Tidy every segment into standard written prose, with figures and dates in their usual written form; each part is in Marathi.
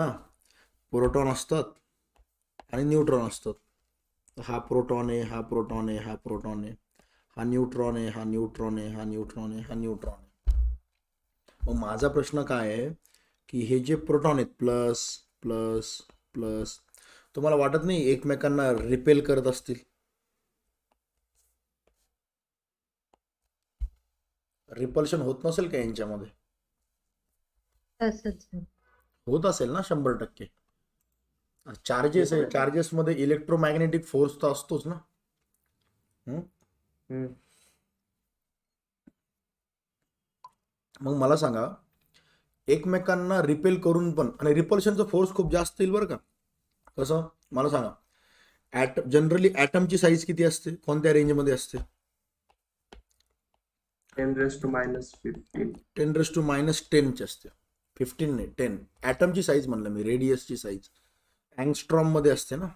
हां, प्रोटॉन असतात आणि न्यूट्रॉन असतात. हा प्रोटॉन आहे, हा प्रोटॉन आहे, हा प्रोटॉन आहे, हा न्यूट्रॉन आहे, हा न्यूट्रॉन आहे, हा न्यूट्रॉन आहे, हा न्यूट्रॉन आहे. मग माझा प्रश्न काय आहे की हे जे प्रोटॉन आहेत प्लस प्लस प्लस, तुम्हाला वाटत नाही एकमेकांना रिपेल करत असतील? रिपल्शन होत नसेल का यांच्यामध्ये? तसंच आहे. होत असेल ना 100%. चार्जेस आहे, चार्जेस मध्ये इलेक्ट्रोमॅग्नेटिक फोर्स तर असतोच ना. हं? मग मला सांगा, एकमेकांना रिपेल करून पण, आणि रिपल्शनचा फोर्स खूप जास्त येईल बरं का. कसं मला सांगा, जनरली ॲटमची साईज किती असते, कोणत्या रेंजमध्ये असते? 10⁻⁻15. 10⁻10 ची असते. 15 नाही, 10. ॲटमची साईज म्हणलं मी, रेडियसची साईज अँगस्ट्रॉम मध्ये असते ना.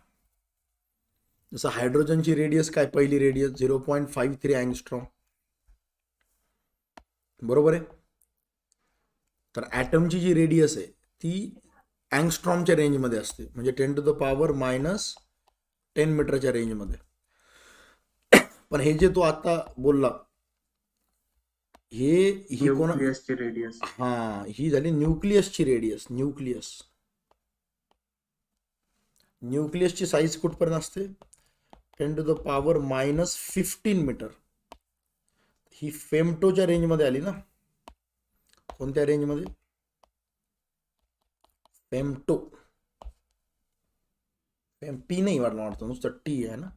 जसं हायड्रोजनची रेडियस काय, पहिली रेडियस 0.53 अँगस्ट्रॉम, बरोबर आहे. तर ॲटमची जी रेडियस आहे ती अँगस्ट्रॉमच्या रेंजमध्ये असते, म्हणजे 10⁻⁻10 मीटरच्या रेंजमध्ये. पण हे जे तो आता बोलला, ही कोणा, न्यूक्लियसची रेडियस. हा, ही झाली न्यूक्लियसची रेडियस. न्यूक्लियसची साईज कुठपर्यंत असते? 10⁻⁻15 मीटर. ही फेमटोच्या रेंजमध्ये आली ना. कोणत्या रेंजमध्ये? फेमटो. पी नाही वाटतं, नुसतं टी आहे ना.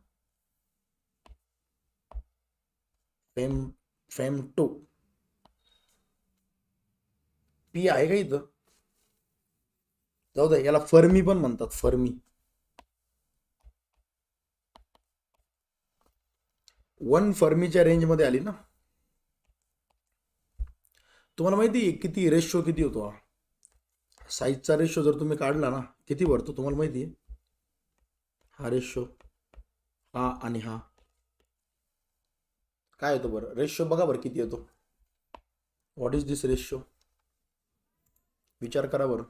फेमटो पी आहे का इथं? जाऊ दे, याला फर्मी पण म्हणतात, फर्मी. 1 फर्मीच्या रेंजमध्ये आली ना. तुम्हाला माहिती आहे किती रेशो किती होतो हा? साईजचा रेशो जर तुम्ही काढला ना, किती भरतो तुम्हाला माहिती आहे? हा रेशो, हा आणि हा काय येतो बरं? रेशो बघा बरं किती येतो. What is this ratio? विचार करा बरं.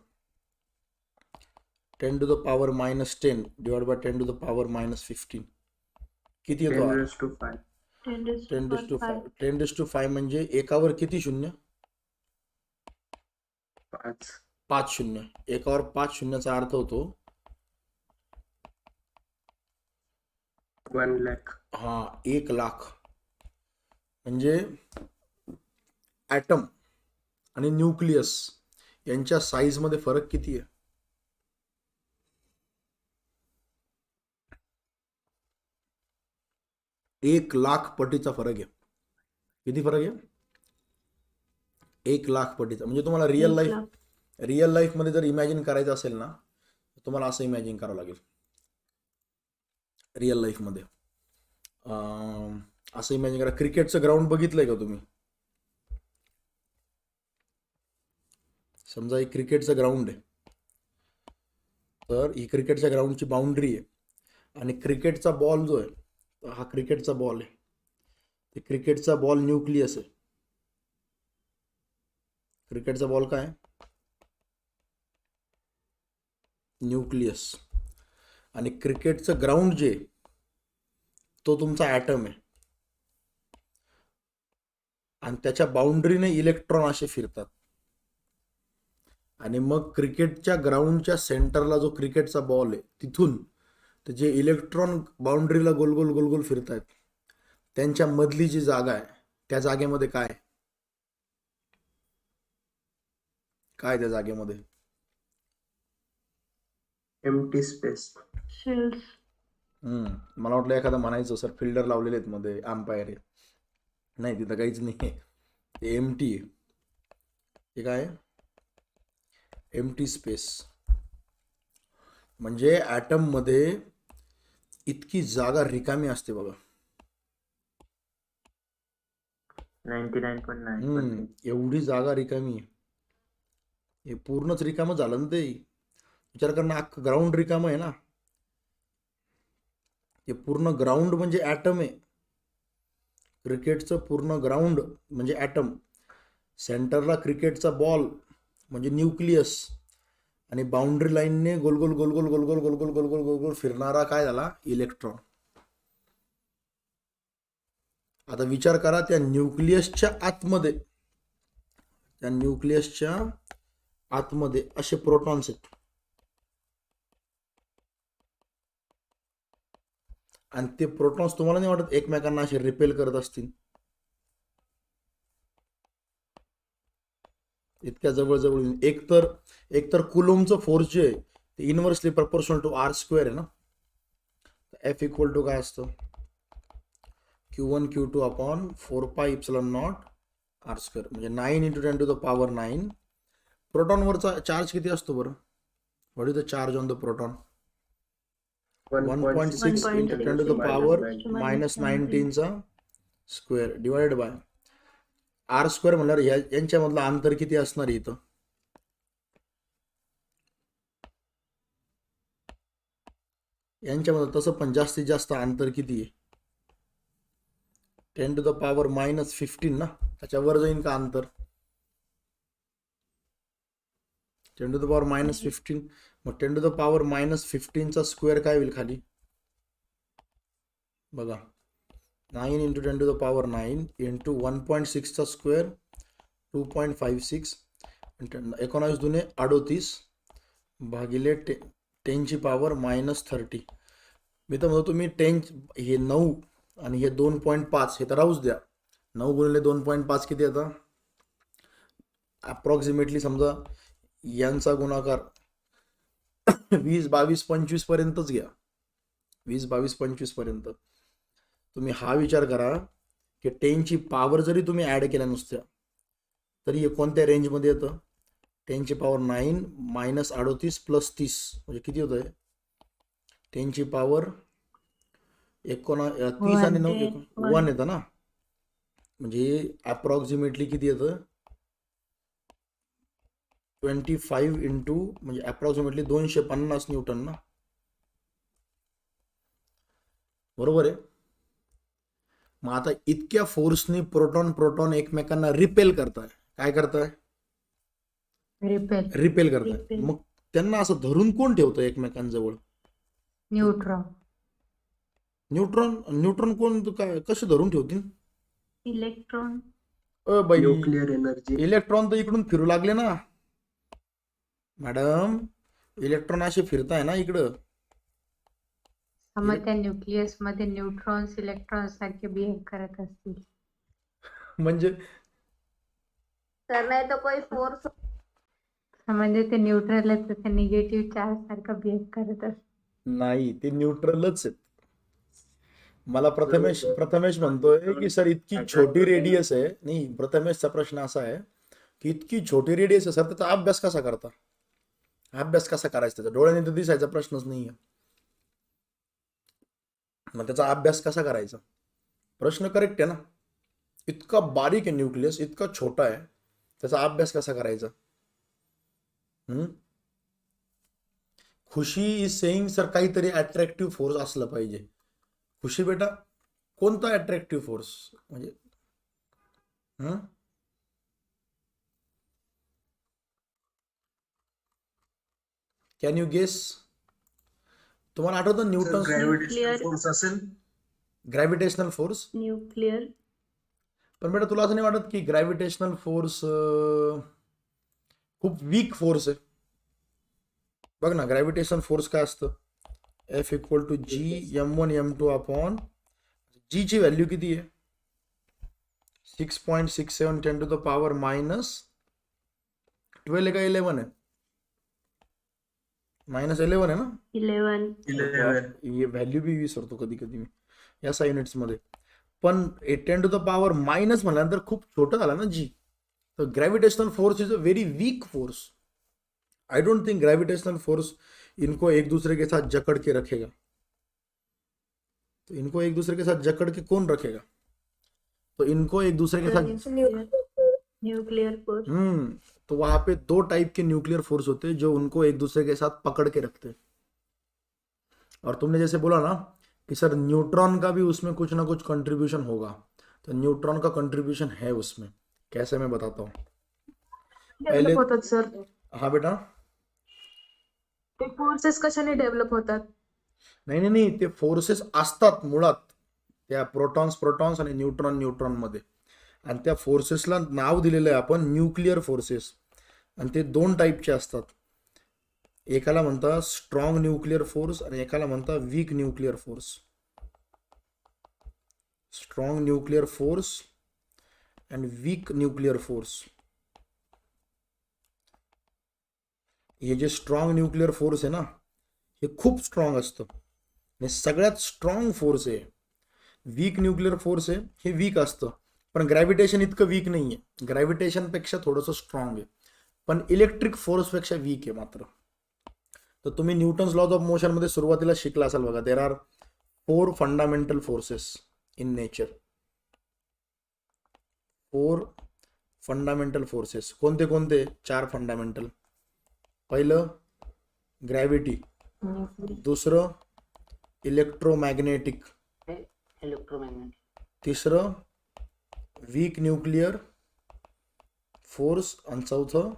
10⁻⁻10 डिवाइड बाय 10⁻⁻15 किती येतो? 10⁻5. 10⁻5 म्हणजे एकावर किती शून्य? 5. 5 शून्य. एकावर 5 शून्याचा अर्थ होतो 1 लाख. हा, 1 लाख. म्हणजे ॲटम आणि न्यूक्लियस यांच्या साईजमध्ये फरक किती आहे? 1 लाख पटीचा फरक आहे. किती फरक आहे? 1 लाख पटीचा. म्हणजे तुम्हाला रिअल लाईफमध्ये जर इमॅजिन करायचं असेल ना, तुम्हाला असं इमॅजिन करावं लागेल. रिअल लाईफमध्ये असं इमॅजिन करा, क्रिकेटचं ग्राउंड बघितलंय का तुम्ही? समजा एक क्रिकेटचं ग्राउंड आहे, तर ही क्रिकेटच्या ग्राउंडची बाउंड्री आहे, आणि क्रिकेटचा बॉल जो आहे, हा क्रिकेटचा बॉल आहे, ते क्रिकेटचा बॉल न्यूक्लियस आहे. क्रिकेटचा बॉल काय? न्यूक्लियस. आणि क्रिकेटचं ग्राउंड जे, तो तुमचा ॲटम आहे, आणि त्याच्या बाउंड्रीने इलेक्ट्रॉन असे फिरतात. आणि मग क्रिकेटच्या ग्राउंडच्या सेंटरला जो क्रिकेटचा बॉल आहे, तिथून ते जे इलेक्ट्रॉन बाउंड्रीला गोल गोल गोल गोल फिरतायत, त्यांच्या मधली जी जागा आहे, त्या जागेमध्ये काय काय त्या जागेमध्ये? Empty space. मला वाटलं एखादं म्हणायचं सर फिल्डर लावलेले आहेत मध्ये, अंपायर आहे. नाही, तिथं काहीच नाही आहे, ते एम्प्टी आहे. ते काय? Empty space. म्हणजे ॲटम मध्ये इतकी जागा रिकामी असते बघा. 99.9%. एवढी जागा रिकामी आहे. हे पूर्णच रिकामं झालं ना ते. विचार करणं, अख्खं ग्राउंड रिकामं आहे ना. हे पूर्ण ग्राउंड म्हणजे ॲटम आहे. क्रिकेटचं पूर्ण ग्राउंड म्हणजे ॲटम. सेंटरला क्रिकेटचा बॉल म्हणजे न्यूक्लियस, आणि बाउंड्री लाईनने गोल गोल गोल गोल गोल गोल गोल गोल गोल गोल गोल गोल फिरणारा काय झाला इलेक्ट्रॉन. आता विचार करा त्या न्यूक्लियसच्या आतमध्ये असे प्रोटॉन्स आहेत आणि ते प्रोटॉन्स तुम्हाला नाही वाटत एकमेकांना असे रिपेल करत असतील इतक्या जवळ येऊन. एकतर कुलोमचं फोर्स जे आहे ते inversely proportional to r square आहे ना. एफ इक्वल टू काय असतं Q1 Q2 upon 4πε0 R square म्हणजे 9 × 10 to the power 9. प्रोटॉनवरचा चार्ज किती असतो बरं. What is the charge on the proton. 1.6 × 10 to the power -19 चा square divided by r square म्हणल्यावर यांच्यामधलं अंतर किती असणार इथं. यांच्यामध्ये तसं पण जास्तीत जास्त अंतर किती आहे 10 to the power -15 ना. त्याच्यावर जाईन का अंतर 10 to the power -15. मग 10 to the power -15 चा स्क्वेअर काय होईल खाली बघा 9 × 10 to the power 9 इंटू 1.6 चा स्क्वेअर 2.56 19 दुने 38 भागिले 10 ची पॉवर -30. मी तर म्हणतो तुम्ही 10 हे 9 आणि हे 2.5 हे तर राहूच द्या. 9 गुणिले 2.5 किती येतं अप्रॉक्सिमेटली समजा यांचा गुणाकार 20 22 25 पर्यंतच घ्या. 20 22 25 पर्यंत तुम्ही हा विचार करा की 10 ची पॉवर जरी तुम्ही ऍड केल्या नुसत्या तरी हे कोणत्या रेंजमध्ये येतं 10 ची पॉवर 9 -38 + 30 म्हणजे किती होत आहे 10 ची पॉवर 30 आणि 9 1 येतं ना. म्हणजे अप्रॉक्सिमेटली किती येतं 25 इंटू म्हणजे अप्रॉक्सिमेटली 250 न्यूटन ना. बरोबर आहे. मग आता इतक्या फोर्सनी प्रोटॉन एकमेकांना रिपेल करताय. काय करताय रिपेल करताय. मग त्यांना असं धरून कोण ठेवतं एकमेकांजवळ न्यूट्रॉन कोण काय कसे धरून ठेवतील इलेक्ट्रॉन. बाई न्यूक्लिअर एनर्जी. इलेक्ट्रॉन तर इकडून फिरू लागले ना मॅडम. इलेक्ट्रॉन असे फिरताय ना इकडं. मग त्या न्यूक्लियस मध्ये न्यूट्रॉन्स इलेक्ट्रॉन सारखे बिहेव करत असतील म्हणजे तर नाही तर कोई फोर्स म्हणजे ते न्यूट्रल ते निगेटिव्ह चार्ज सारखा बिहेव करत असतील. नाही ते न्यूट्रलच आहेत. मला प्रथमेश म्हणतोय की सर इतकी छोटी रेडियस आहे. नाही प्रथमेशचा प्रश्न असा आहे की इतकी छोटी रेडियस आहे सर त्याचा अभ्यास कसा करता. अभ्यास कसा करायचा त्याचा डोळ्याने तर दिसायचा प्रश्नच नाहीये. मग त्याचा अभ्यास कसा करायचा प्रश्न करेक्ट आहे ना. इतका बारीक आहे न्यूक्लियस इतका छोटा आहे त्याचा अभ्यास कसा करायचा. खुशी इज सेइंग सर काहीतरी अट्रॅक्टिव्ह फोर्स असलं पाहिजे. खुशी बेटा कोणता अट्रॅक्टिव्ह फोर्स म्हणजे कॅन यू गेस. तुम्हाला आठवतं न्यूटन ग्रॅव्हिटेशनल फोर्स असेल. Gravitational force. न्यूक्लिअर. पण बेटा तुला असं नाही वाटत की ग्रॅव्हिटेशनल फोर्स खूप वीक फोर्स आहे. बघ ना ग्रॅव्हिटेशनल फोर्स काय असतं F equal to G m1 m2 upon G ची व्हॅल्यू किती आहे 6.67 10 to the power -12 का 11 आहे -11 आहे ना 11. ये व्हॅल्यू बी विसरतो कधी कधी मी या युनिट्स मध्ये. पण 10 to the power मायनस म्हणल्यानंतर खूप छोटं झालं ना G. तर gravitational force is a very weak force. I don't think gravitational force इनको एक दूसरे के साथ जकड़ के रखेगा. तो इनको एक दूसरे के साथ जकड़ के कौन रखेगा. तो इनको एक दूसरे के साथ न्यूक्लियर फोर्स. तो वहां पे 2 टाइप के न्यूक्लियर फोर्स होते हैं जो उनको एक दूसरे के साथ पकड़ के रखते हैं. और तुमने जैसे बोला ना कि सर न्यूट्रॉन का भी उसमें कुछ ना कुछ कंट्रीब्यूशन होगा. तो न्यूट्रॉन का कंट्रीब्यूशन है उसमें. कैसे मैं बताता हूँ पहले. सर हाँ बेटा ते फोर्सेस कशाने डेव्हलप होतात? नाही नाही नाही, ते फोर्सेस असतात मुळात त्या प्रोटॉन्स आणि न्यूट्रॉन मध्ये. आणि त्या फोर्सेसला नाव दिलेलं आहे आपण न्यूक्लिअर फोर्सेस. आणि ते दोन टाईपचे असतात. एकाला म्हणतात स्ट्रॉंग न्यूक्लिअर फोर्स आणि एकाला म्हणतात weak nuclear force. Strong nuclear force and weak nuclear force. हे जे स्ट्रॉंग न्यूक्लिअर फोर्स आहे ना, हे खूप स्ट्रॉंग असतं आणि सगळ्यात स्ट्रॉंग फोर्स आहे. वीक न्यूक्लिअर फोर्स आहे हे वीक असतं, पण ग्रॅव्हिटेशन इतकं वीक नाही आहे. ग्रॅव्हिटेशनपेक्षा थोडंसं स्ट्रॉंग आहे, पण इलेक्ट्रिक फोर्सपेक्षा वीक आहे मात्र. तर तुम्ही न्यूटन्स लॉज ऑफ मोशनमध्ये सुरुवातीला शिकला असाल बघा, there are 4 fundamental forces in nature. 4 fundamental forces. कोणते कोणते? 4 फंडामेंटल. पहिलं ग्रॅव्हिटी, दुसरं इलेक्ट्रोमॅग्नेटिक, तिसरं वीक न्यूक्लिअर फोर्स आणि चौथं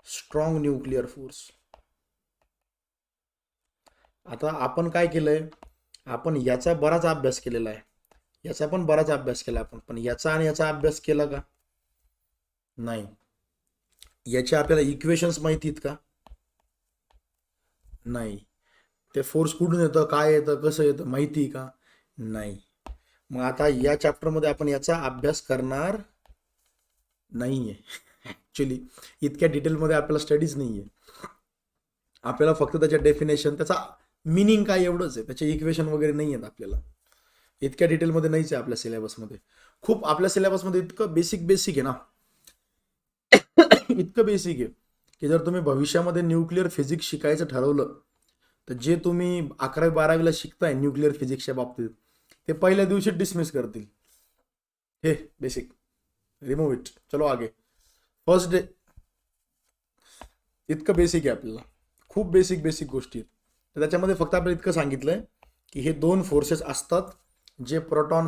स्ट्रॉंग न्यूक्लिअर फोर्स. आता आपण काय केलंय, आपण याचा बराच अभ्यास केलेला आहे, याचा पण बराच अभ्यास केला आपण, पण याचा आणि याचा अभ्यास केला का? नाही. याचे आपल्याला इक्वेशन्स माहिती आहेत का? नाही. ते फोर्स कुठून येतं, काय येतं, कसं येतं माहिती का? नाही. मग आता या चॅप्टरमध्ये आपण याचा अभ्यास करणार नाहीये. ऍक्च्युली इतक्या डिटेलमध्ये आपल्याला स्टडीज नाहीये. आपल्याला फक्त त्याच्या डेफिनेशन, त्याचा मिनिंग काय एवढंच आहे. त्याचे इक्वेशन वगैरे नाही आहेत आपल्याला. इतक्या डिटेलमध्ये नाहीच आहे आपल्या सिलेबसमध्ये. खूप आपल्या सिलेबसमध्ये इतकं बेसिक आहे ना, इतकं बेसिक आहे की जर तुम्ही भविष्यामध्ये न्यूक्लिअर फिजिक्स शिकायचं ठरवलं तर जे तुम्ही 11वी-12वीला शिकताय न्यूक्लिअर फिजिक्सच्या बाबतीत, ते पहिल्या दिवशी डिसमिस करतील. हे बेसिक रिमूव्ह इट, चलो आगे. First day. इतकं बेसिक आहे आपल्याला, खूप बेसिक गोष्टी आहेत. तर त्याच्यामध्ये फक्त आपल्याला इतकं सांगितलंय की हे 2 फोर्सेस असतात जे प्रोटॉन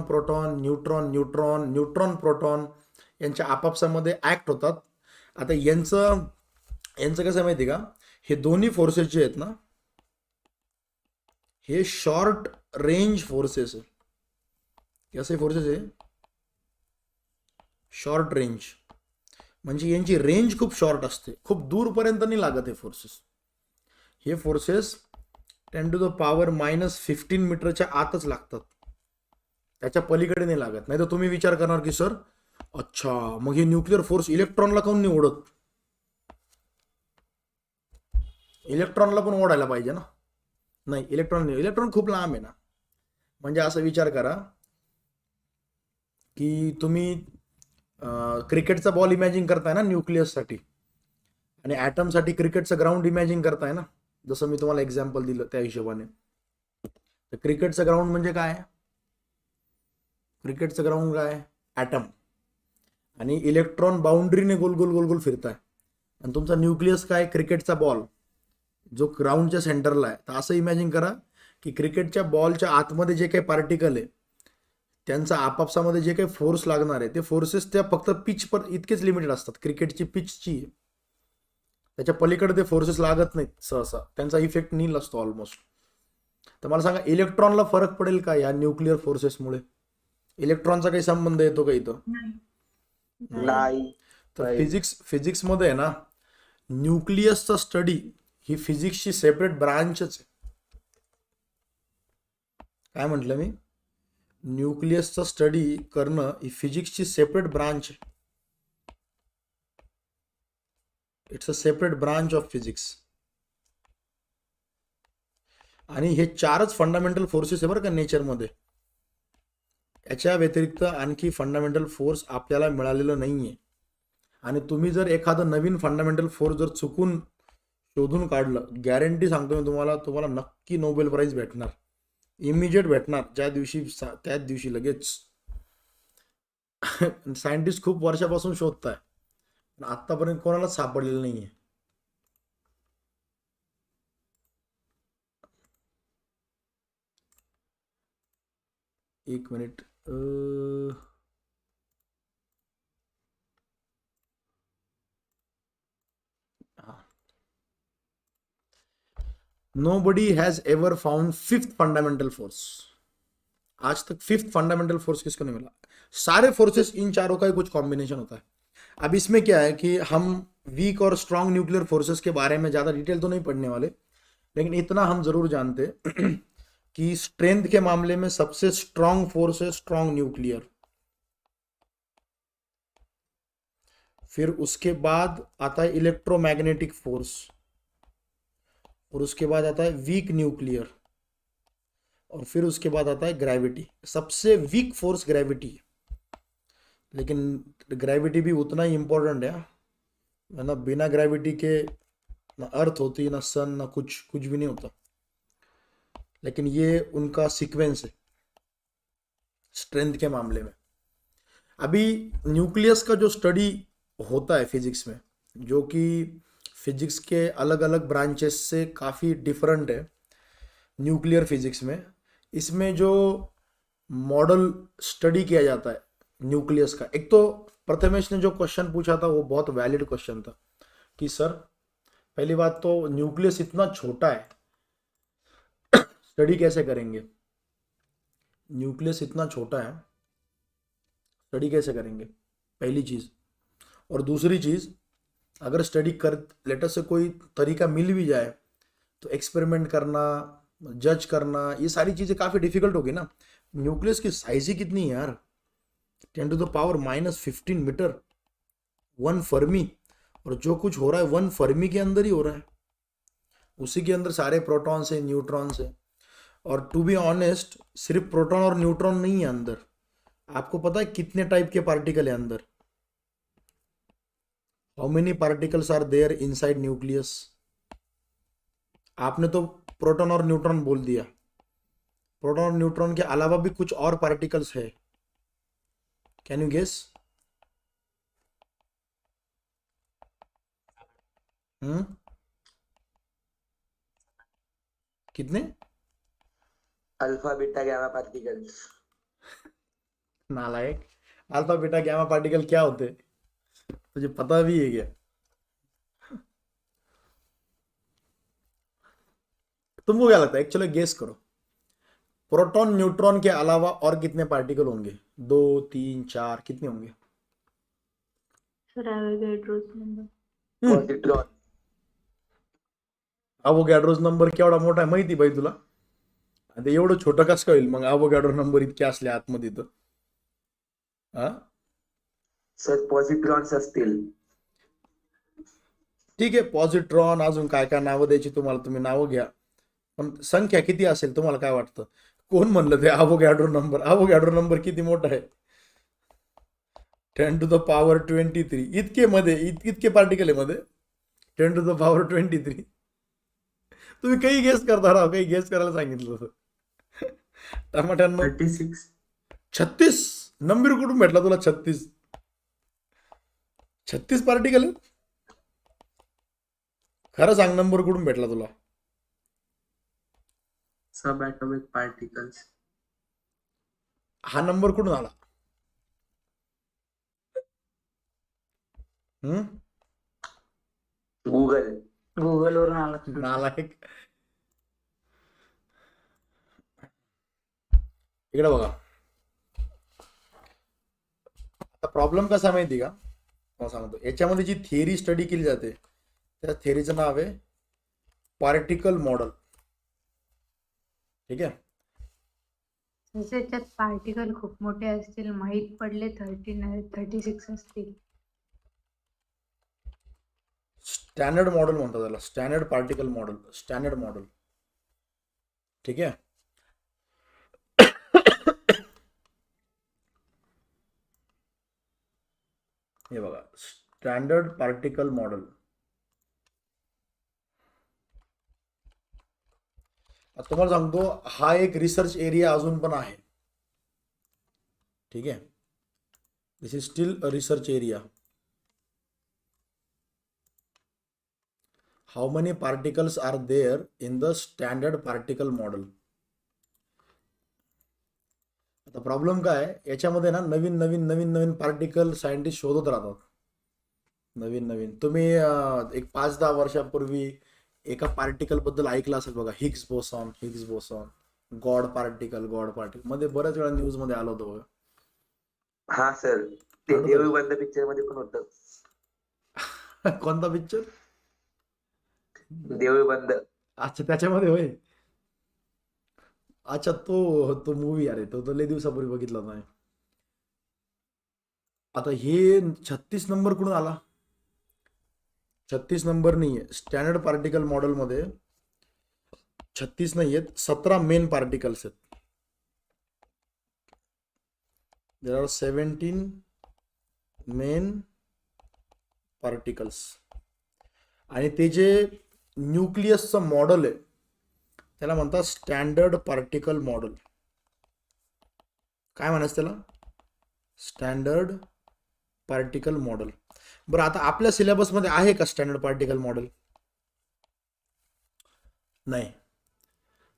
न्यूट्रॉन प्रोटॉन यांच्या आपापसामध्ये ऍक्ट होतात. आता यांचं कसं माहिती का, हे दोन्ही फोर्सेस जे आहेत ना, हे शॉर्ट रेंज फोर्सेस आहे. कसे फोर्सेस आहे? Short range. म्हणजे यांची रेंज खूप शॉर्ट असते, खूप दूरपर्यंत नाही लागत हे फोर्सेस. हे फोर्सेस 10⁻⁻15 मीटरच्या आतच लागतात, त्याच्या पलीकडे नाही लागत. नाही तर तुम्ही विचार करणार की सर अच्छा मग हे न्यूक्लिअर फोर्स इलेक्ट्रॉनला काऊन नाही ओढत? इलेक्ट्रॉनला पण ओढायला पाहिजे ना. नाही, इलेक्ट्रॉन खूप लांब आहे ना. म्हणजे असं विचार करा की तुम्ही क्रिकेटचा बॉल इमॅजिन करताय ना न्यूक्लियससाठी, आणि ॲटमसाठी क्रिकेटचं ग्राउंड इमॅजिन करताय ना, जसं मी तुम्हाला एक्झाम्पल दिलं त्या हिशोबाने. तर क्रिकेटचं ग्राउंड म्हणजे काय? क्रिकेटचं ग्राउंड काय? ॲटम. आणि इलेक्ट्रॉन बाउंड्रीने गोल गोल फिरताय. आणि तुमचा न्यूक्लियस काय? क्रिकेटचा बॉल जो ग्राउंडच्या सेंटरला आहे. तर असं इमॅजिन करा की क्रिकेटच्या बॉलच्या आतमध्ये जे काही पार्टिकल आहे त्यांचा आपापसामध्ये जे काही फोर्स लागणार आहे ते फोर्सेस त्या फक्त पिच पर इतकेच लिमिटेड असतात. क्रिकेटची पिचची, त्याच्या पलीकडे ते फोर्सेस लागत नाहीत सहसा, त्यांचा इफेक्ट नील असतो ऑलमोस्ट. तर मला सांगा इलेक्ट्रॉनला फरक पडेल का या न्यूक्लिअर फोर्सेसमुळे? इलेक्ट्रॉनचा काही संबंध येतो का इथं? नाही. तर फिजिक्समध्ये आहे ना, न्यूक्लियसचा स्टडी ही फिजिक्सची सेपरेट ब्रांचच आहे. काय म्हटलं मी? न्यूक्लियसचा स्टडी करणं ही फिजिक्सची सेपरेट ब्रांच आहे. It's a separate branch of physics. आणि हे 4च फंडामेंटल फोर्सेस आहे बरं का नेचरमध्ये. याच्या व्यतिरिक्त आणखी फंडामेंटल फोर्स आपल्याला मिळालेलं नाहीये. आणि तुम्ही जर एखादं नवीन फंडामेंटल फोर्स जर चुकून शोधून काढलं, गॅरंटी सांगतो मी तुम्हाला नक्की नोबेल प्राइज भेटणार. इमिजिएट भेटणार, त्याच दिवशी लगेच. सायंटिस्ट खूप वर्षापासून शोधताय, पण आतापर्यंत कोणालाच सापडलेलं नाहीये. एक minute. Nobody has ever found fifth fundamental force. आज तक फिफ्थ फंडामेंटल फोर्स किसको नहीं मिला। सारे फोर्सेस इन चारों का ही कुछ कॉम्बिनेशन होता है। अब इसमें क्या है कि हम वीक और स्ट्रांग न्यूक्लियर फोर्सेस के बारे में ज्यादा डिटेल तो नहीं पढ़ने वाले, लेकिन इतना हम जरूर जानते कि स्ट्रेंथ के मामले में सबसे स्ट्रांग फोर्स है स्ट्रांग न्यूक्लियर। फिर उसके बाद आता है इलेक्ट्रोमैग्नेटिक फोर्स, और उसके बाद आता है वीक न्यूक्लियर, और फिर उसके बाद आता है ग्रेविटी। सबसे वीक फोर्स ग्रेविटी है, लेकिन ग्रेविटी भी उतना ही इंपॉर्टेंट है ना। बिना ग्रेविटी के ना अर्थ होती, ना सन, ना कुछ भी नहीं होता। लेकिन ये उनका सीक्वेंस है स्ट्रेंथ के मामले में। अभी न्यूक्लियस का जो स्टडी होता है फिजिक्स में, जो कि फिजिक्स के अलग अलग ब्रांचेस से काफ़ी डिफरेंट है न्यूक्लियर फिजिक्स में, इसमें जो मॉडल स्टडी किया जाता है न्यूक्लियस का, एक तो प्रथमेश ने जो क्वेश्चन पूछा था वो बहुत वैलिड क्वेश्चन था कि सर पहली बात तो न्यूक्लियस इतना छोटा है, स्टडी कैसे करेंगे। न्यूक्लियस इतना छोटा है, स्टडी कैसे करेंगे, पहली चीज़। और दूसरी चीज़, अगर स्टडी कर लेटर से कोई तरीका मिल भी जाए तो एक्सपेरिमेंट करना, जज करना, ये सारी चीज़ें काफ़ी डिफिकल्ट होगी ना। न्यूक्लियस की साइज ही कितनी है यार, 10⁻⁻15 मीटर, 1 फर्मी। और जो कुछ हो रहा है 1 फर्मी के अंदर ही हो रहा है, उसी के अंदर सारे प्रोटॉन्स है, न्यूट्रॉन्स है। और टू बी ऑनेस्ट, सिर्फ प्रोटॉन और न्यूट्रॉन नहीं है अंदर। आपको पता है कितने टाइप के पार्टिकल है अंदर? How many particles are there inside nucleus? आपने तो प्रोटॉन और न्यूट्रॉन बोल दिया, प्रोटॉन और न्यूट्रॉन के अलावा भी कुछ और पार्टिकल्स है। Can you guess? कितने? Alpha beta gamma particles. नालायक, अल्फा बीटा गैमा पार्टिकल क्या होते हैं? तुझे पता भी है क्या? तुमको क्या लगता है? एक चलो गेस करो, प्रोटॉन न्यूट्रॉन के अलावा और कितने पार्टिकल होंगे? 2, 3, 4, कितने होंगे? Sir Avogadro's number. Positron. Avogadro's number केवढा मोठा आहे माहिती बाई तुला? आता एवढं छोटं कसं होईल मग अवोगॅड्रो नंबर इतके असले आतमध्ये तर? हा, सर पॉझिट्रॉन्स असतील. ठीक आहे, पॉझिट्रॉन, अजून काय काय नावं द्यायची तुम्हाला, तुम्ही नावं घ्या, पण संख्या किती असेल तुम्हाला काय वाटतं? कोण म्हणलं ते अवोगॅड्रो नंबर? अवोगॅड्रो नंबर किती मोठा आहे? 10⁻23 इतके मध्ये, इतके पार्टिकल आहे मध्ये 10⁻23. तुम्ही काही गेस करता राहा, काही गेस करायला सांगितलं होतं. टमाट्यांना 36. 36 नंबर कुठून भेटला तुला? 36 पार्टिकल आहेत? खरं सांग, नंबर कुठून भेटला तुला? सब ॲटॉमिक पार्टिकल्स. हा नंबर कुठून आला? गूगल. गूगल वरून आला. नालायक. इकडे बघा, आता प्रॉब्लेम कसा माहिती का? मला सांगतो, याच्यामध्ये जी थिअरी स्टडी केली जाते त्या थिअरीचं नाव आहे पार्टिकल मॉडेल. ठीक आहे. त्याच्यात पार्टिकल खूप मोठे असतील, माहीत पडले 36 असतील. स्टँडर्ड मॉडेल म्हणतात त्याला, standard particle model, standard model. ठीक आहे. हे बघा, स्टँडर्ड पार्टिकल मॉडेल. तुम्हाला सांगतो, हा एक रिसर्च एरिया अजून पण आहे. ठीक आहे, this is still a research area. How many particles are there in the standard particle model? आता प्रॉब्लेम काय आहे, याच्यामध्ये ना नवीन नवीन नवीन नवीन पार्टिकल सायंटिस्ट शोधत राहतात, नवीन नवीन. तुम्ही एक 5-10 वर्षापूर्वी एका पार्टिकल बद्दल ऐकलं असेल बघा, हिग्स बोसॉन, गॉड पार्टिकल मध्ये बऱ्याच वेळा न्यूज मध्ये आलं होतं बघा. हा सर, ते आठवतं? देऊळ बंद पिक्चर मध्ये पण होतं. कोणता पिक्चर? देऊळ बंद. अच्छा, त्याच्यामध्ये होय. अच्छा, तो मूवी अरे तो लय दिवसापूर्वी बघितला नाही. आता हे 36 नंबर कुठून आला? 36 नंबर नाहीये. स्टँडर्ड पार्टिकल मॉडेल मध्ये 36 नाहीयेत, 17 मेन पार्टिकल्स आहेत. There are 17 main particles. आणि ते जे न्यूक्लियसचं मॉडेल आहे त्याला म्हणतात स्टँडर्ड पार्टिकल मॉडेल. काय म्हणायचं त्याला? Standard particle model. बरं, आता आपल्या सिलेबसमध्ये आहे का स्टँडर्ड पार्टिकल मॉडेल? नाही.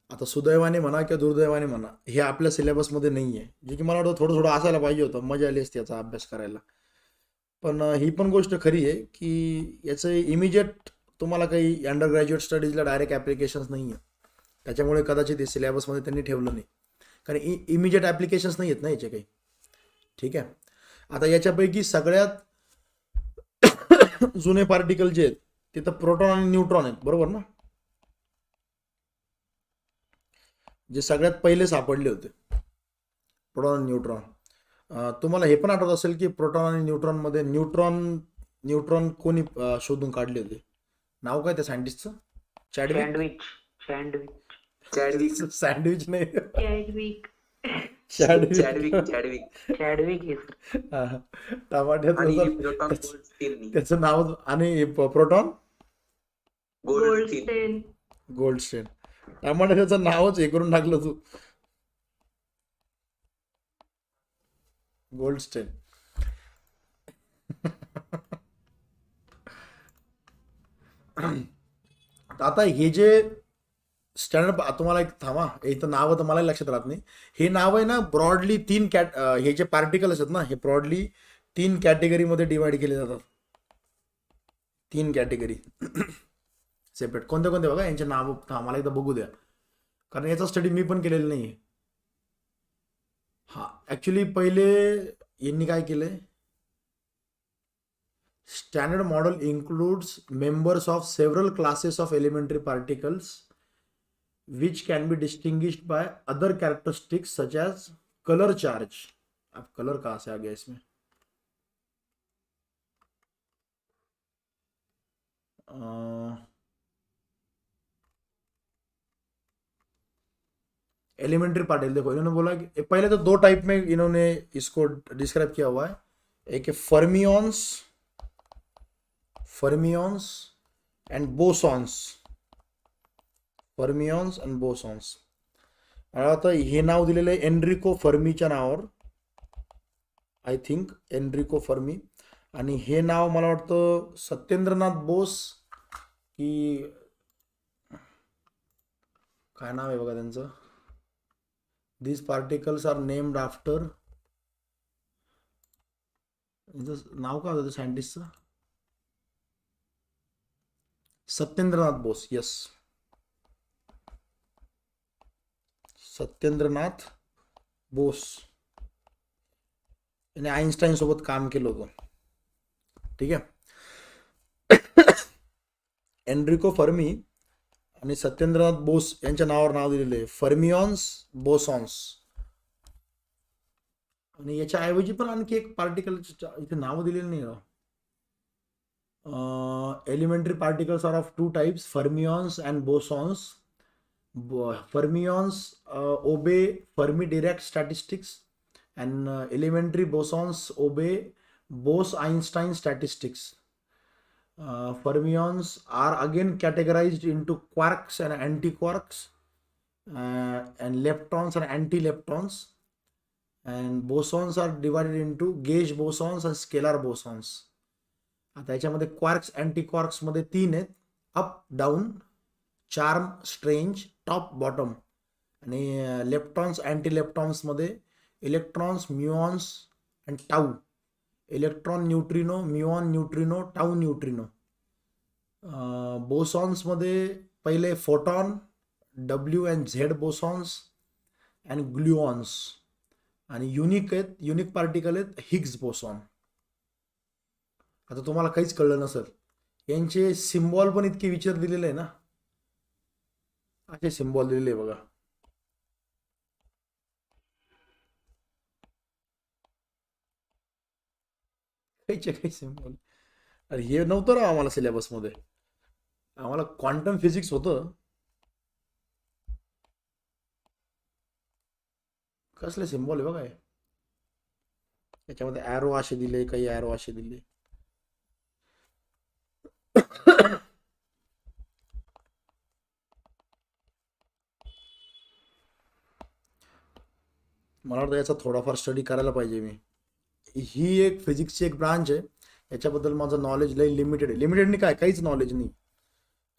आता सुदैवाने म्हणा किंवा दुर्दैवाने म्हणा, हे आपल्या सिलेबसमध्ये नाही आहे, जे की मला वाटतं थोडं थोडं असायला पाहिजे होतं. मजा आली असती याचा अभ्यास करायला. पण ही पण गोष्ट खरी आहे की याचं इमिजिएट तुम्हाला काही अंडर ग्रॅज्युएट स्टडीजला डायरेक्ट ॲप्लिकेशन्स नाही आहे. त्याच्यामुळे कदाचित हे सिलेबसमध्ये त्यांनी ठेवलं नाही, कारण इमिजिएट ॲप्लिकेशन्स नाही आहेत ना याचे काही. ठीक आहे. आता याच्यापैकी सगळ्यात जुने पार्टिकल जे आहेत ते तर प्रोटॉन आणि न्यूट्रॉन आहेत, बरोबर ना? जे सगळ्यात पहिले सापडले होते प्रोटॉन आणि न्यूट्रॉन. तुम्हाला हे पण आठवत असेल की प्रोटॉन आणि न्यूट्रॉन मध्ये न्यूट्रॉन कोणी शोधून काढले होते? नाव काय त्या सायंटिस्टचं? चॅडविक. सँडविच नाही, चॅडविक. टमाट्याचं आणि प्रोटॉन गोल्डस्टीन. त्याचं नाव. आणि प्रोटॉन गोल्डस्टीन. गोल्डस्टेन. टमाट्याचं नावच हे करून टाकलं तू, गोल्डस्टेन. आता हे जे स्टँडर्ड, तुम्हाला एक थांबा, इथं नाव तर मला लक्षात राहत नाही. हे नाव आहे ना ब्रॉडली हे जे पार्टिकल असतात ना, हे ब्रॉडली 3 कॅटेगरीमध्ये डिवाइड केले जातात. 3 कॅटेगरी सेपरेट. कोणते कोणते बघा यांचे नाव मला एकदा बघू द्या, कारण याचा स्टडी मी पण केलेला नाही. हा, ऍक्च्युली पहिले यांनी काय केलंय, standard model includes members of several classes of elementary particles which can be distinguished by other characteristics such as color charge. अब कलर कहाँ से आ गया इसमें? एलिमेंट्री पार्टिकल, देखो इन्होंने बोला कि पहले तो 2 टाइप में इन्होंने इसको डिस्क्राइब किया हुआ है. एक है fermions and bosons. Fermions and bosons. आता हे नाव दिलेलं आहे एनरिको फर्मीच्या नावावर, आय थिंक एनरिको फर्मी. आणि हे नाव मला वाटतं सत्येंद्रनाथ बोस की काय नाव आहे बघा त्यांचं. These particles are named after, नाव काय होतं सायंटिस्टचं? सत्येंद्रनाथ बोस. यस, सत्येंद्रनाथ बोस. याने आईन्स्टाईन सोबत काम केलं होतं. ठीक आहे. एनरिको फर्मी आणि सत्येंद्रनाथ बोस यांच्या नावावर नाव दिलेलं आहे फर्मियॉन्स बोसॉन्स. आणि याच्या ऐवजी पण आणखी एक पार्टिकल इथे नाव दिलेलं नाही. Elementary particles are of 2 types, fermions and bosons. Fermions obey Fermi-Dirac statistics and elementary bosons obey Bose-Einstein statistics. Fermions are again categorized into quarks and antiquarks, and leptons and antileptons, and bosons are divided into gauge bosons and scalar bosons. आता याच्यामध्ये क्वार्क्स अँटीक्वार्क्स मध्ये 3 आहेत, up down, charm, strange, top bottom. आणि लेप्टॉन्स अँटीलेप्टॉन्स मध्ये electrons, muons and tau. Electron neutrino, muon neutrino, tau neutrino. Bosons मध्ये पहिले photon, W and Z bosons and gluons, आणि युनिक पार्टिकल आहेत हिग्स बोसॉन. आता तुम्हाला काहीच कळलं नसेल, यांचे सिम्बॉल पण इतके विचार दिलेले आहे ना, असे सिम्बॉल दिलेले आहे बघा. काहीचे काही सिम्बॉल. अरे हे नव्हतं ना आम्हाला सिलेबसमध्ये. आम्हाला क्वांटम फिजिक्स होतं. कसले सिम्बॉल आहे बघा हे. त्याच्यामध्ये ॲरो असे दिले, काही ॲरो असे दिले. मला वाटतं याचा थोडाफार स्टडी करायला पाहिजे मी. ही एक फिजिक्सची एक ब्रांच आहे, याच्याबद्दल माझं नॉलेज लई लिमिटेड आहे. लिमिटेडनी काय, काहीच नॉलेज नाही,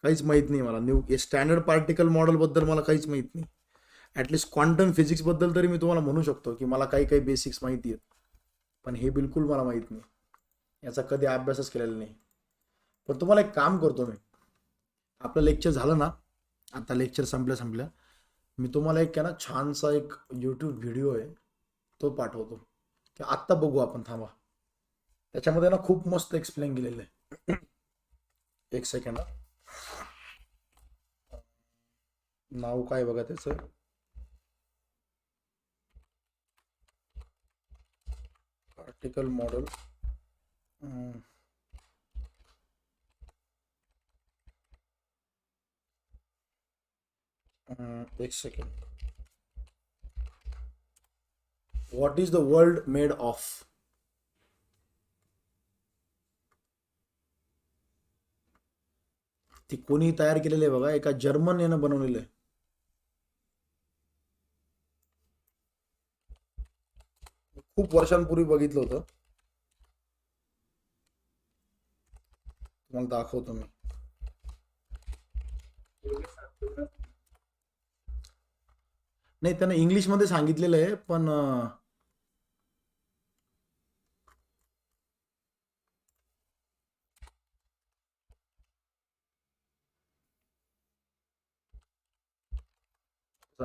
काहीच माहीत नाही मला. स्टँडर्ड पार्टिकल मॉडेलबद्दल मला काहीच माहीत नाही. ॲटलिस्ट क्वांटम फिजिक्सबद्दल तरी मी तुम्हाला म्हणू शकतो की मला काही काही बेसिक्स माहिती आहेत, पण हे बिलकुल मला माहीत नाही. याचा कधी अभ्यासच केलेला नाही. पण तुम्हाला एक काम करतो मी, आपलं लेक्चर झालं ना, आता लेक्चर संपल्या मी तुम्हाला एक ना छानसा एक यूट्यूब व्हिडिओ आहे तो पाठवतो, की आत्ता बघू आपण, थांबा. त्याच्यामध्ये ना खूप मस्त एक्सप्लेन केलेलं आहे. एक सेकंड, नाव काय बघा त्याचं, पार्टिकल मॉडेल. एक second. What is the world made of. ती कोणी तयार केलेली आहे बघा, एका जर्मन यानं बनवलेलं आहे. खूप वर्षांपूर्वी बघितलं होतं, तुम्हाला दाखवतो मी. नाही, त्यानं इंग्लिशमध्ये सांगितलेलं आहे, पण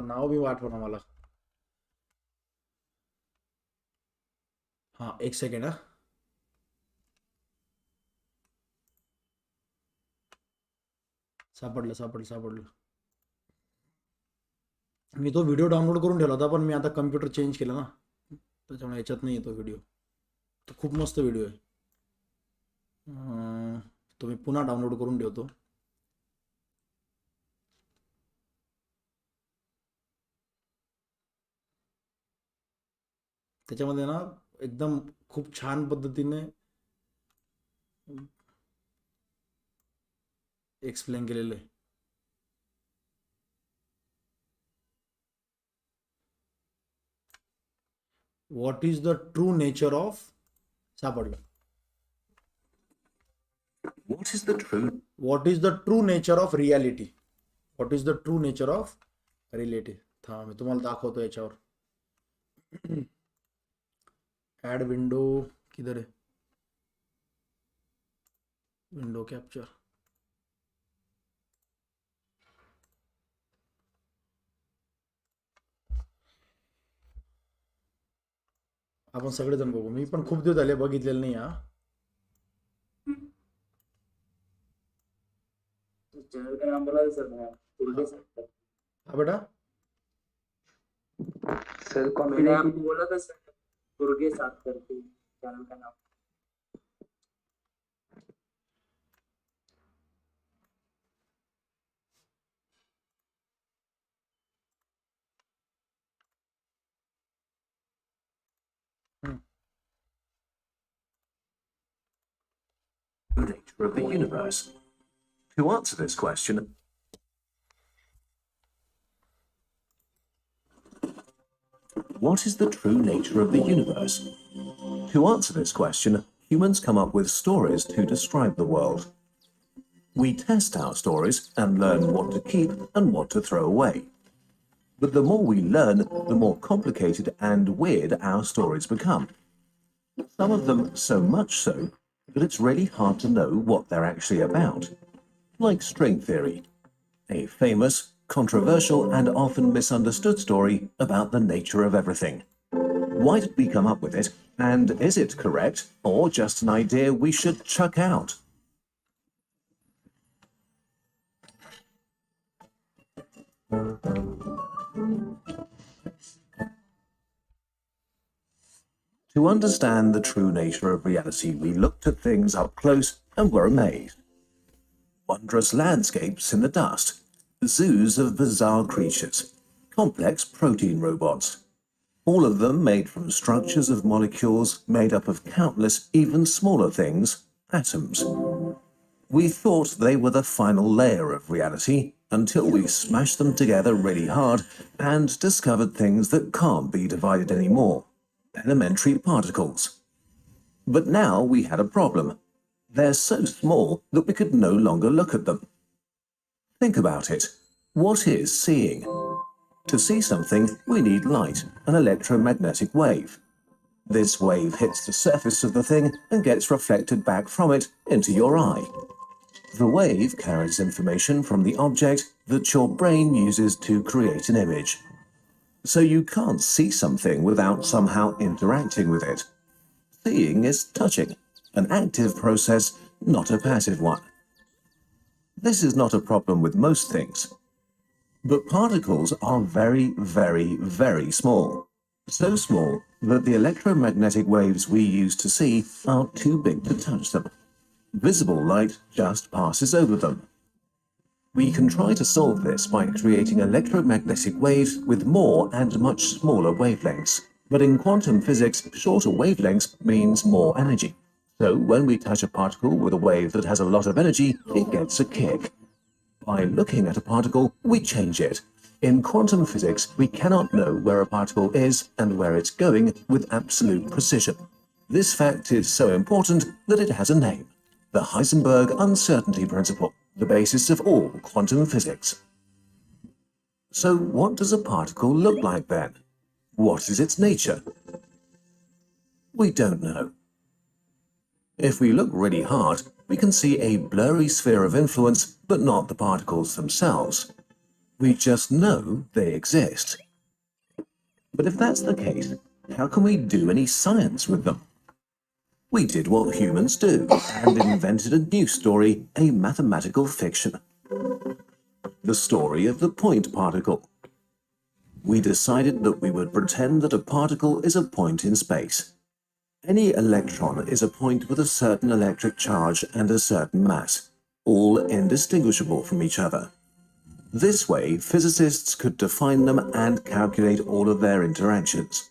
नाव बी आठवणं मला. हा, एक सेकंड. सापडलं. मी तो व्हिडिओ डाउनलोड करून ठेवला होता, पण मी आता कम्प्युटर चेंज केला ना, त्याच्यामुळे याच्यात नाही येतो व्हिडिओ. तो खूप मस्त व्हिडिओ आहे, तो मी पुन्हा डाउनलोड करून ठेवतो. त्याच्यामध्ये ना एकदम खूप छान पद्धतीने एक्सप्लेन केलेलं आहे. What is the true nature of, सापडलं. What is the true? What is the true nature of reality. What is the true nature of reality. थांबा, मी तुम्हाला दाखवतो याच्यावर. ऍड विंडो किधर है, विंडो कॅप्चर. आपण सगळेजण बघू. मी पण खूप दिवस झाले बघितलेलं नाही. हा, चैनल का नाम बोला सर, हा बेटा, सर मैंने कॉम्बिनेशन आपको बोला था सर, दुर्गे साथ करके चैनल का नाम. Nature of the universe. To answer this question, what is the true nature of the universe? To answer this question, humans come up with stories to describe the world. We test our stories and learn what to keep and what to throw away. But the more we learn, the more complicated and weird our stories become. Some of them so much so that it's really hard to know what they're actually about. like string theory, a famous, controversial, and often misunderstood story about the nature of everything. Why did we come up with it, and is it correct, or just an idea we should chuck out? To understand the true nature of reality, we looked at things up close and were amazed. Wondrous landscapes in the dust, zoos of bizarre creatures, complex protein robots, all of them made from structures of molecules made up of countless, even smaller things, atoms. We thought they were the final layer of reality until we smashed them together really hard and discovered things that can't be divided anymore. Elementary particles. But now we had a problem. They're so small that we could no longer look at them. Think about it. What is seeing? To see something, we need light, an electromagnetic wave. This wave hits the surface of the thing and gets reflected back from it into your eye. The wave carries information from the object that your brain uses to create an image. So you can't see something without somehow interacting with it. Seeing is touching, an active process, not a passive one. This is not a problem with most things. But particles are very, very, very small. So small that the electromagnetic waves we use to see are too big to touch them. Visible light just passes over them. We can try to solve this by creating electromagnetic waves with more and much smaller wavelengths. But in quantum physics, shorter wavelengths means more energy. So when we touch a particle with a wave that has a lot of energy, it gets a kick. By looking at a particle, we change it. In quantum physics, we cannot know where a particle is and where it's going with absolute precision. This fact is so important that it has a name: the Heisenberg uncertainty principle, the basis of all quantum physics. So what does a particle look like then? What is its nature? We don't know. If we look really hard, we can see a blurry sphere of influence, but not the particles themselves. We just know they exist. But if that's the case, how can we do any science with them? We did what humans do and invented a new story, a mathematical fiction. The story of the point particle. We decided that we would pretend that a particle is a point in space. Any electron is a point with a certain electric charge and a certain mass, all indistinguishable from each other. This way, physicists could define them and calculate all of their interactions.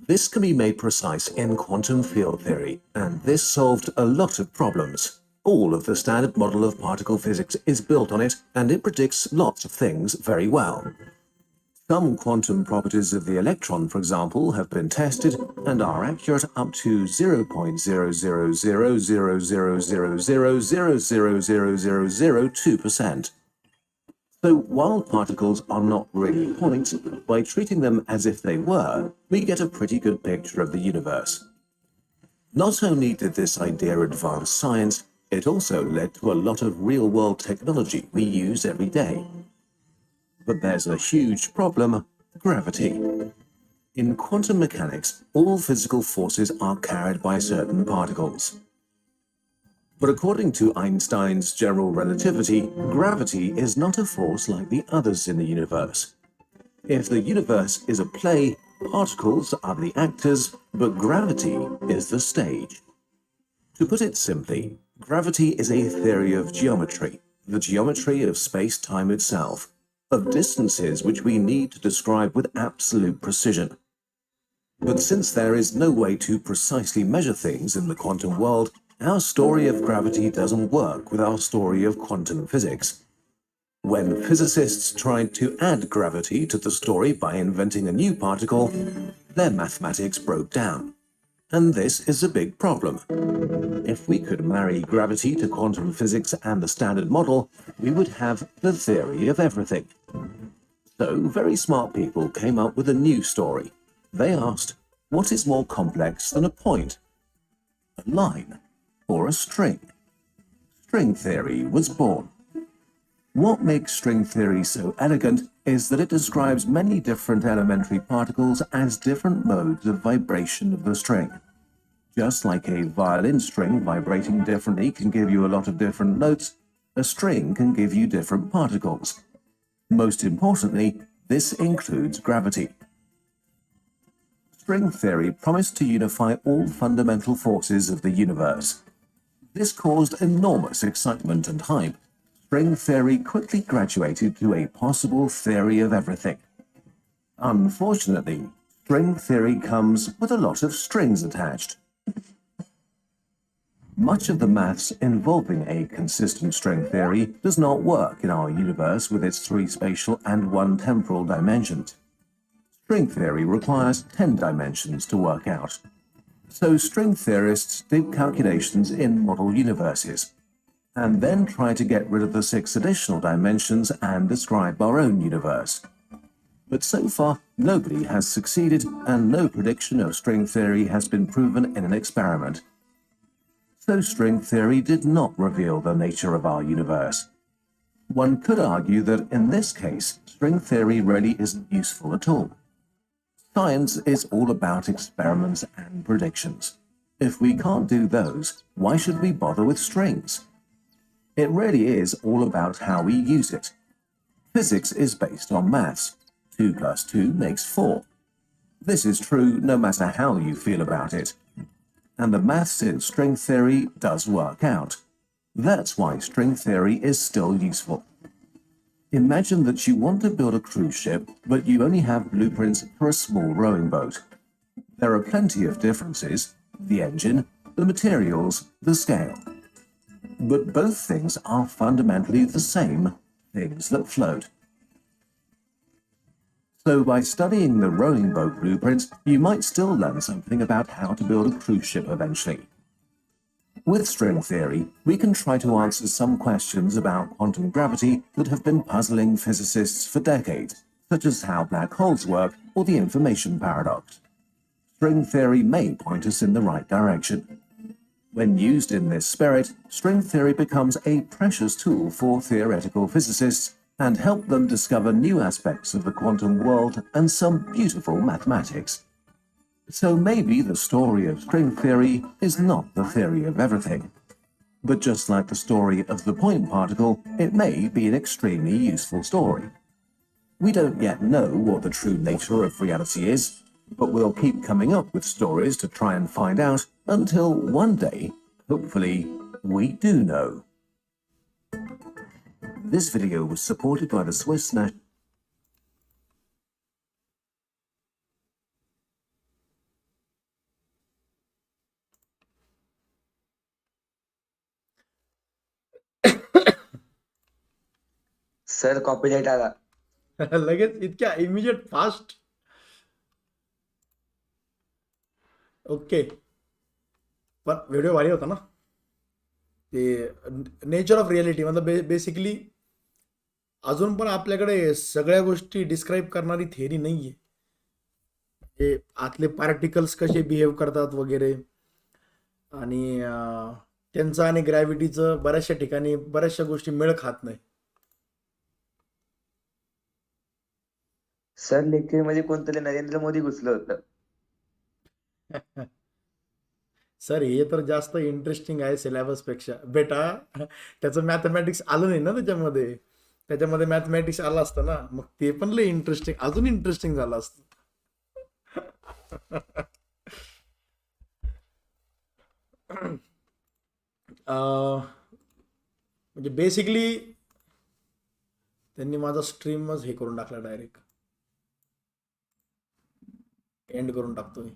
This can be made precise in quantum field theory, and this solved a lot of problems. All of the standard model of particle physics is built on it, and it predicts lots of things very well. Some quantum properties of the electron, for example, have been tested and are accurate up to 0.000000000002%. So while particles are not really points, by treating them as if they were, we get a pretty good picture of the universe. Not only did this idea advance science, it also led to a lot of real-world technology we use every day. But there's a huge problem: gravity. In quantum mechanics, all physical forces are carried by certain particles. But according to Einstein's general relativity, gravity is not a force like the others in the universe. If the universe is a play, particles are the actors, but gravity is the stage. To put it simply, gravity is a theory of geometry, the geometry of space-time itself, of distances which we need to describe with absolute precision. But since there is no way to precisely measure things in the quantum world, our story of gravity doesn't work with our story of quantum physics. When physicists tried to add gravity to the story by inventing a new particle, their mathematics broke down. And this is a big problem. If we could marry gravity to quantum physics and the standard model, we would have the theory of everything. So very smart people came up with a new story. They asked, what is more complex than a point? A line or a string? String theory was born. What makes string theory so elegant is that it describes many different elementary particles as different modes of vibration of the string. Just like a violin string vibrating differently can give you a lot of different notes, a string can give you different particles. Most importantly, this includes gravity. String theory promised to unify all fundamental forces of the universe. This caused enormous excitement and hype. String theory quickly graduated to a possible theory of everything. Unfortunately, string theory comes with a lot of strings attached. Much of the maths involving a consistent string theory does not work in our universe with its 3 spatial and 1 temporal dimensions. String theory requires 10 dimensions to work out. So string theorists did calculations in model universes, and then try to get rid of the 6 additional dimensions and describe our own universe. But so far, nobody has succeeded, and no prediction of string theory has been proven in an experiment. So string theory did not reveal the nature of our universe. One could argue that in this case, string theory really isn't useful at all. Science is all about experiments and predictions. If we can't do those, why should we bother with strings? It really is all about how we use it. Physics is based on maths. 2 plus 2 makes 4. This is true no matter how you feel about it. And the maths in string theory does work out. That's why string theory is still useful. Imagine that you want to build a cruise ship, but you only have blueprints for a small rowing boat. There are plenty of differences: the engine, the materials, the scale. But both things are fundamentally the same: things that float. So by studying the rowing boat blueprints, you might still learn something about how to build a cruise ship eventually. With string theory, we can try to answer some questions about quantum gravity that have been puzzling physicists for decades, such as how black holes work or the information paradox. String theory may point us in the right direction. When used in this spirit, string theory becomes a precious tool for theoretical physicists and help them discover new aspects of the quantum world and some beautiful mathematics. So maybe the story of string theory is not the theory of everything. But just like the story of the point particle, it may be an extremely useful story. We don't yet know what the true nature of reality is, but we'll keep coming up with stories to try and find out until one day, hopefully, we do know. This video was supported by the Swiss National sir copyright आला. लगेच इतक्या इमिजिएट फास्ट. ओके, पण व्हिडिओ भारी होता ना. ते नेचर ऑफ रियालिटी मतलब बेसिकली अजून पण आपल्याकडे सगळ्या गोष्टी डिस्क्राईब करणारी थेअरी नाही आहे. हे आतले पार्टिकल्स कसे बिहेव करतात वगैरे, आणि त्यांचं आणि ग्रॅव्हिटीचं बऱ्याचशा ठिकाणी बऱ्याचशा गोष्टी मेळ खात नाही. सर लेक्चर मध्ये कोणतरी नरेंद्र मोदी घुसलं होतं. सर हे तर जास्त इंटरेस्टिंग आहे सिलेबस पेक्षा बेटा. त्याचं मॅथमॅटिक्स आलं नाही ना त्याच्यामध्ये. त्याच्यामध्ये मॅथमॅटिक्स आलं असतं ना, मग ते पण लय इंटरेस्टिंग, अजून इंटरेस्टिंग झालं असतं. म्हणजे बेसिकली त्यांनी माझा स्ट्रीमच हे करून टाकला, डायरेक्ट एंड करून टाकतो मी.